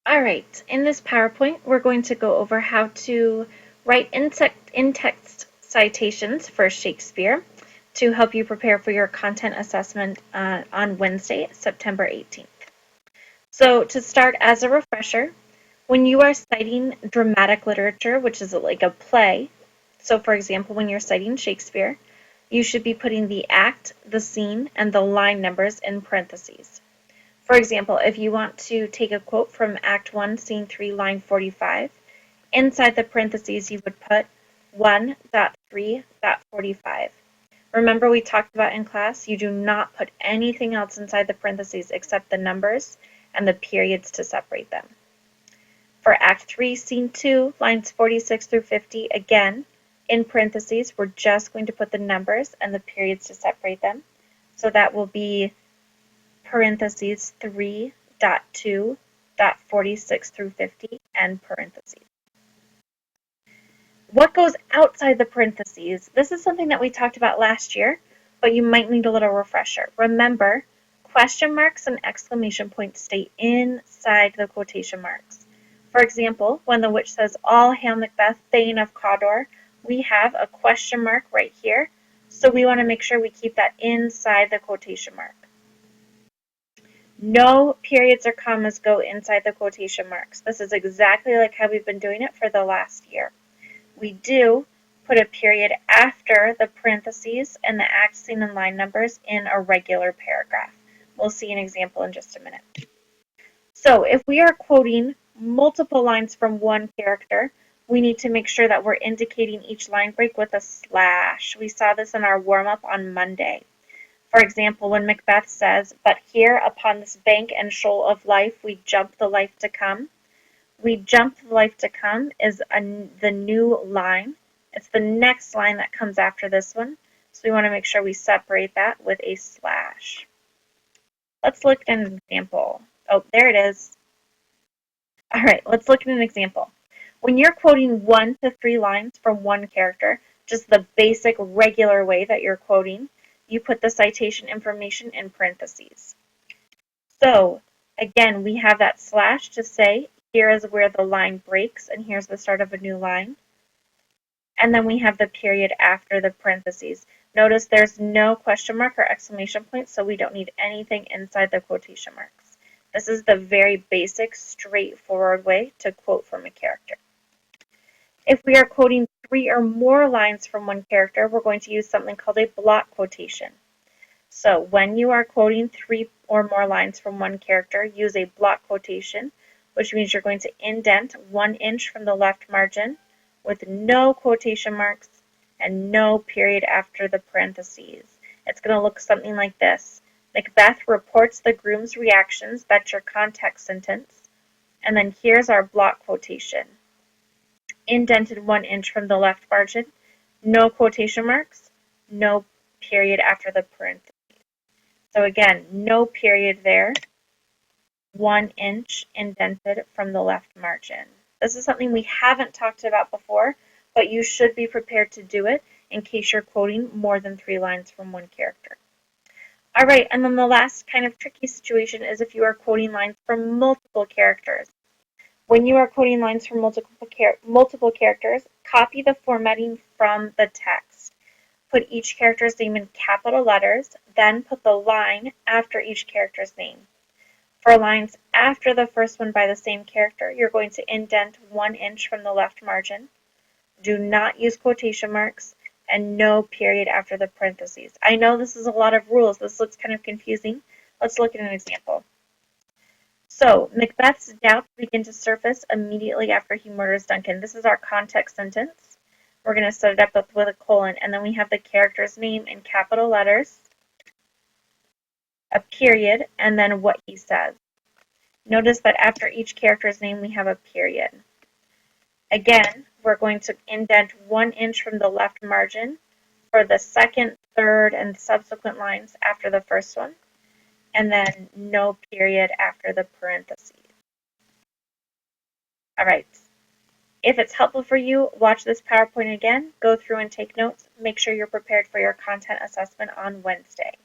All right, in this PowerPoint, we're going to go over how to write in-text citations for Shakespeare to help you prepare for your content assessment on Wednesday, September 18th. So to start, as a refresher, when you are citing dramatic literature, which is like a play, so for example, when you're citing Shakespeare, you should be putting the act, the scene, and the line numbers in parentheses. For example, if you want to take a quote from Act 1, Scene 3, line 45, inside the parentheses you would put 1.3.45. Remember we talked about in class, you do not put anything else inside the parentheses except the numbers and the periods to separate them. For Act 3, Scene 2, lines 46 through 50, again, in parentheses, we're just going to put the numbers and the periods to separate them. So that will be parentheses 3.2.46 through 50 and parentheses. What goes outside the parentheses? This is something that we talked about last year, but you might need a little refresher. Remember, question marks and exclamation points stay inside the quotation marks. For example, when the witch says, "All hail Macbeth, Thane of Cawdor," we have a question mark right here, so we want to make sure we keep that inside the quotation mark. No periods or commas go inside the quotation marks. This is exactly like how we've been doing it for the last year. We do put a period after the parentheses and the act, scene, and line numbers in a regular paragraph. We'll see an example in just a minute. So if we are quoting multiple lines from one character, we need to make sure that we're indicating each line break with a slash. We saw this in our warm-up on Monday. For example, when Macbeth says, "But here upon this bank and shoal of life, we jump the life to come." "We jump the life to come" is the new line. It's the next line that comes after this one. So we want to make sure we separate that with a slash. Let's look at an example. Oh, there it is. All right, let's look at an example. When you're quoting 1 to 3 lines from one character, just the basic regular way that you're quoting, you put the citation information in parentheses. So again, we have that slash to say, here is where the line breaks, and here's the start of a new line. And then we have the period after the parentheses. Notice there's no question mark or exclamation point, so we don't need anything inside the quotation marks. This is the very basic, straightforward way to quote from a character. If we are quoting 3 or more lines from one character, we're going to use something called a block quotation. So when you are quoting 3 or more lines from one character, use a block quotation, which means you're going to indent 1 inch from the left margin with no quotation marks and no period after the parentheses. It's going to look something like this. Macbeth reports the groom's reactions. That's your context sentence. And then here's our block quotation. Indented 1 inch from the left margin, no quotation marks, no period after the parentheses. So again, no period there, 1 inch indented from the left margin. This is something we haven't talked about before, but you should be prepared to do it in case you're quoting more than 3 lines from one character. All right, and then the last kind of tricky situation is if you are quoting lines from multiple characters. When you are quoting lines from multiple characters, copy the formatting from the text. Put each character's name in capital letters, then put the line after each character's name. For lines after the first one by the same character, you're going to indent 1 inch from the left margin. Do not use quotation marks and no period after the parentheses. I know this is a lot of rules. This looks kind of confusing. Let's look at an example. So Macbeth's doubts begin to surface immediately after he murders Duncan. This is our context sentence. We're going to set it up with a colon, and then we have the character's name in capital letters, a period, and then what he says. Notice that after each character's name, we have a period. Again, we're going to indent 1 inch from the left margin for the second, third, and subsequent lines after the first one, and then no period after the parentheses. All right. If it's helpful for you, watch this PowerPoint again, go through and take notes. Make sure you're prepared for your content assessment on Wednesday.